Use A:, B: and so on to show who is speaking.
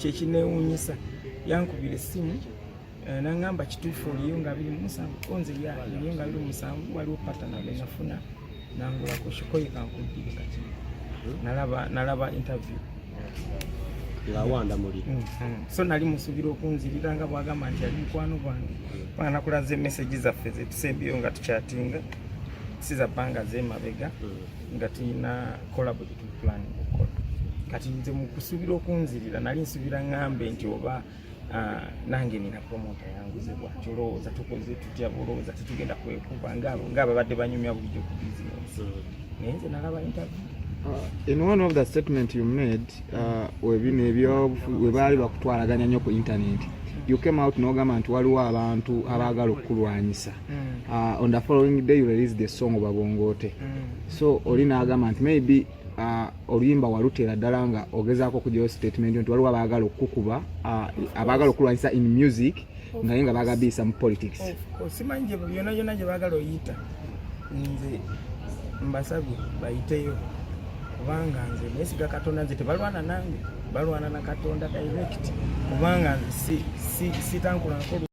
A: kye kineewuunyisa yankubira essimu n'aŋŋamba kituufu oliyo nga 27 konze yaliyo nga 27 waliwo patana ge nafuna nangulako kikoyi kankuddire kati nalaba interview
B: ng'awanda muli
A: so nali musuubira okunzirira nga bwagamba nti ali mukwano gwange kubanga nakulaze message zaffe zetusembyeyo nga tukyatinga siza bbanga z'emabega nga tulina kolabo gye tupulani okukola kati nze mu kusuubira okunzirira nali nsuubira ŋŋambe nti oba nange nina promota yanguzibwa kyolowooza tukoze tutya bulowooza tetugenda kwekuba ng'ababadde banyumya bulijjo ku bizinesi naye nze nalaba interview.
C: In one of the statement you made, webaali bakutwalaganya nnyo ku internet, you came out n'ogamba nti waliwo abantu abaagala okukulwanyisa. On the following day you released the song Babongote. So oli n'agamba nti maybe oluyimba walutera ddala nga ogezaako okugyayo statement nti waliwo abaagala okukuba abaagala okulwanyisa in music naye nga baagala biyisa mu politics.
A: Simanyi gye byonna gye baagala oyita nze mbasabye bayiteyo kubanga nze neesiga Katonda nze tebalwana nange balwana na Katonda direct kubanga nze sitankula nkolo